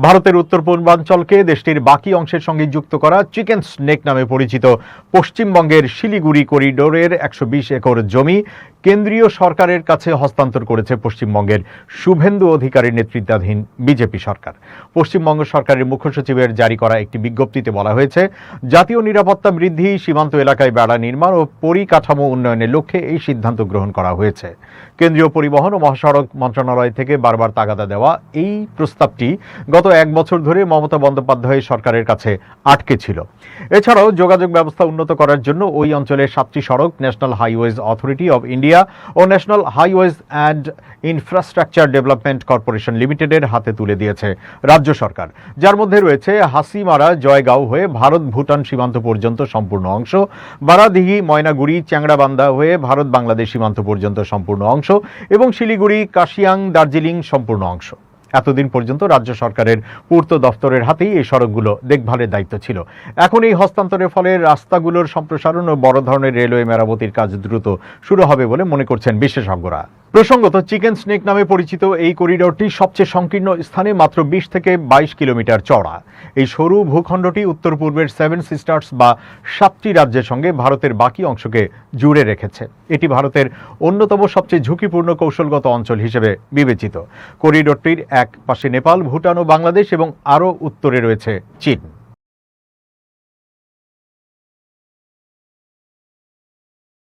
ভারতের উত্তর পূর্বাঞ্চলকে দেশটির বাকি অংশের সঙ্গে যুক্ত করা চিকেন স্নেক নামে পরিচিত পশ্চিমবঙ্গের শিলিগুড়ি করিডোরের ১২০ একর জমি কেন্দ্রীয় সরকারের কাছে হস্তান্তর করেছে পশ্চিমবঙ্গের শুভেন্দু অধিকারীর নেতৃত্বাধীন বিজেপি সরকার। পশ্চিমবঙ্গ সরকারের মুখ্য সচিবের জারি করা একটি বিজ্ঞপ্তিতে বলা হয়েছে, জাতীয় নিরাপত্তা বৃদ্ধি, সীমান্ত এলাকায় বেড়া নির্মাণ ও পরিকাঠামো উন্নয়নের লক্ষ্যে এই সিদ্ধান্ত গ্রহণ করা হয়েছে। কেন্দ্রীয় পরিবহন ও মহাসড়ক মন্ত্রণালয় থেকে বারবার তাগাদা দেওয়া এই প্রস্তাবটি গত ১ বছর ধরে মমতা বন্দ্যোপাধ্যায়ের সরকারের কাছে আটকে ছিল। এছাড়াও যোগাযোগ ব্যবস্থা উন্নত করার জন্য ওই অঞ্চলের ৭টি সড়ক National Highways Authority of India ও National Highways and Infrastructure Development Corporation লিমিটেডের হাতে তুলে দিয়েছে রাজ্য সরকার, যার মধ্যে রয়েছে হাসিমারা জয়গাঁও হয়ে ভারত ভুটান সীমান্ত পর্যন্ত সম্পূর্ণ অংশ, বারাদিঘি ময়নাগুড়ি চ্যাংড়াবান্ধা হয়ে ভারত বাংলাদেশ সীমান্ত পর্যন্ত সম্পূর্ণ অংশ এবং শিলিগুড়ি কাশিয়াং দার্জিলিং সম্পূর্ণ অংশ। এতদিন পর্যন্ত রাজ্য সরকারের পূর্ত দফতরের হাতেই এই সড়কগুলো দেখভালের দায়িত্ব ছিল। এখন এই হস্তান্তরের ফলে রাস্তাগুলোর সম্প্রসারণ ও বড় ধরনের রেলওয়ে মেরামতির কাজ দ্রুত শুরু হবে বলে মনে করছেন বিশেষজ্ঞরা। প্রসঙ্গত, চিকেন স্নেক নামে পরিচিত এই করিডোরটি সবচেয়ে সংকীর্ণ স্থানে মাত্র ২০ থেকে ২২ কিলোমিটার চওড়া। এই সরু ভূখণ্ডটি উত্তর পূর্বের 7 সিস্টার্স বা 7টি রাজ্যের সঙ্গে ভারতের বাকি অংশকে জুড়ে রেখেছে। এটি ভারতের অন্যতম সবচেয়ে ঝুঁকিপূর্ণ কৌশলগত অঞ্চল হিসেবে বিবেচিত। করিডোরটির এক পাশে নেপাল, ভুটান ও বাংলাদেশ এবং আরও উত্তরে রয়েছে চীন।